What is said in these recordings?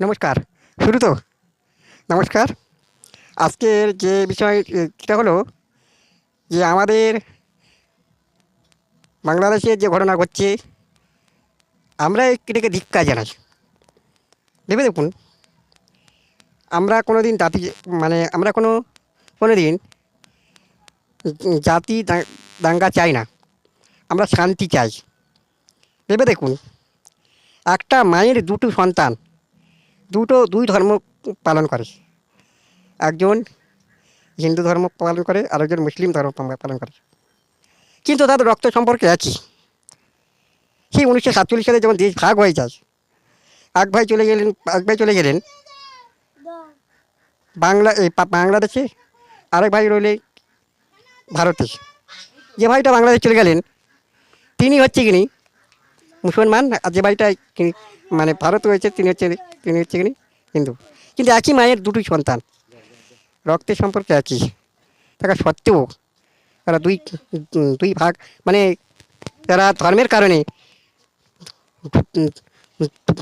নমস্কার। শুরু তো? নমস্কার। আজকের যে বিষয় সেটা হলো যে আমাদের বাংলাদেশে যে ঘটনা ঘটছে, আমরা এটাকে ধিক্কার জানাই। ভেবে দেখুন, আমরা কোনোদিন জাতি মানে আমরা কোনোদিন জাতি দাঙ্গা চাই না। আমরা শান্তি চাই। ভেবে দেখুন, একটা মায়ের দুটো সন্তান, দুই ধর্ম পালন করে। একজন হিন্দু ধর্ম পালন করে, আরেকজন মুসলিম ধর্ম পালন করে। কিন্তু তাদের রক্ত সম্পর্কে একই। সেই 1947 সালে যখন দেশ ভাগ হয়ে যায়, এক ভাই চলে গেলেন বাংলাদেশে, আরেক ভাই রইলে ভারতে। যে ভাইটা বাংলাদেশ চলে গেলেন তিনি হচ্ছে কিনি মুসলমান, আর যে ভাইটা মানে ভারত রয়েছে তিনি হচ্ছে কিনি হিন্দু। কিন্তু একই মায়ের দুটোই সন্তান, রক্তের সম্পর্কে একই থাকা সত্ত্বেও তারা দুই ভাগ, মানে তারা ধর্মের কারণে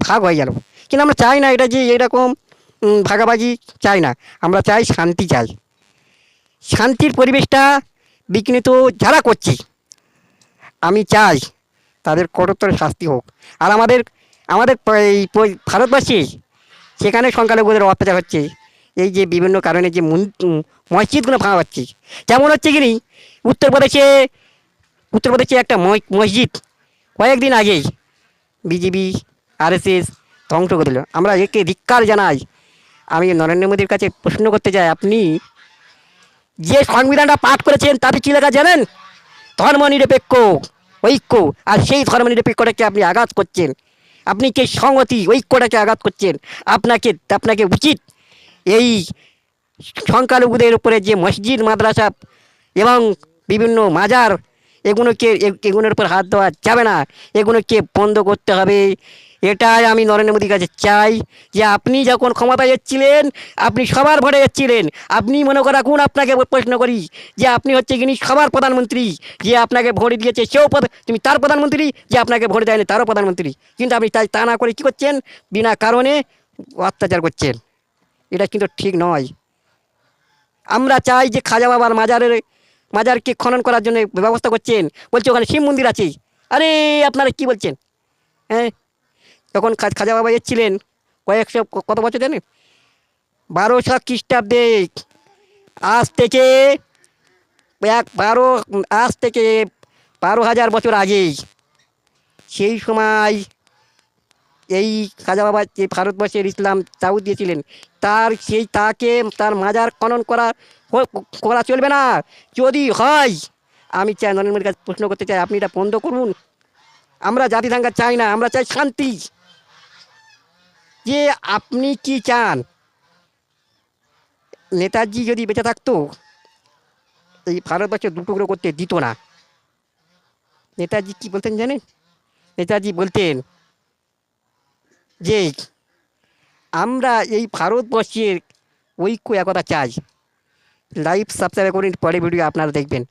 ভাগ হয়ে গেল। কিন্তু আমরা চাই না এটা যে এরকম ভাগাভাগি চাই না। আমরা চাই শান্তি চাই। শান্তির পরিবেশটা বিঘ্নিত যারা করছে, আমি চাই তাদের কঠোরতর শাস্তি হোক। আর আমাদের আমাদের এই ভারতবর্ষে সেখানে সংখ্যালঘুদের অত্যাচার হচ্ছে, এই যে বিভিন্ন কারণে যে মসজিদগুলো ভাঙা হচ্ছে। যেমন হচ্ছে কি উত্তরপ্রদেশে উত্তরপ্রদেশে একটা মসজিদ কয়েকদিন আগেই বিজেপি আরএসএস ধ্বংস করে দিল। আমরা একে ধিক্কার জানাই। আমি নরেন্দ্র মোদীর কাছে প্রশ্ন করতে চাই, আপনি যে সংবিধানটা পাঠ করেছেন তাতে কী লেখা জানেন? ধর্মনিরপেক্ষ ঐক্য। আর সেই ধর্মনিরপেক্ষটাকে আপনি আঘাত করছেন। আপনি যে সংহতি ঐক্যটাকে আঘাত করছেন। আপনাকে আপনাকে উচিত এই সংখ্যালঘুদের উপরে যে মসজিদ মাদ্রাসা এবং বিভিন্ন মাজার, এগুলোর উপর হাত দেওয়া যাবে না। এগুলোকে বন্ধ করতে হবে। এটাই আমি নরেন্দ্র মোদীর কাছে চাই যে আপনি যখন ক্ষমতায় যাচ্ছিলেন, আপনি সবার ভোটে যাচ্ছিলেন। আপনি মনে রাখুন, আপনাকে প্রশ্ন করি যে আপনি হচ্ছে কিনি সবার প্রধানমন্ত্রী। যে আপনাকে ভোট দিয়েছে সেও তুমি তার প্রধানমন্ত্রী, যে আপনাকে ভোট দেয়নি তারও প্রধানমন্ত্রী। কিন্তু আপনি তা না করে কী করছেন? বিনা কারণে অত্যাচার করছেন। এটা কিন্তু ঠিক নয়। আমরা চাই যে খাজা বাবার মাজারকে খনন করার জন্য ব্যবস্থা করছেন, বলছে ওখানে শিব মন্দির আছে। আরে আপনারা কি বলছেন? হ্যাঁ, তখন খাজা বাবা এসেছিলেন কয়েকশো, কত বছর জানেন? 1200 খ্রিস্টাব্দে। আজ থেকে এক বারো আজ থেকে 12,000 বছর আগেই সেই সময় এই খাজা বাবা যে ভারতবর্ষের ইসলাম চাউ দিয়েছিলেন, তার মাজার খনন করা চলবে না। যদি হয়, আমি চাই নরেন্দ্র মোদীর কাছে প্রশ্ন করতে চাই, আপনি এটা বন্ধ করুন। আমরা জাতি দাঙ্গা চাই না, আমরা চাই শান্তি। যে আপনি কি চান? নেতাজি যদি বেঁচে থাকতো এই ভারতবর্ষে দুটুকরো করতে দিত না। নেতাজি কি বলতেন জানেন? নেতাজি বলতেন যে আমরা এই ভারতবর্ষের ঐক্য একতা চাই। লাইভ সাবস্ক্রাইব করুন, পরে ভিডিও আপনারা দেখবেন।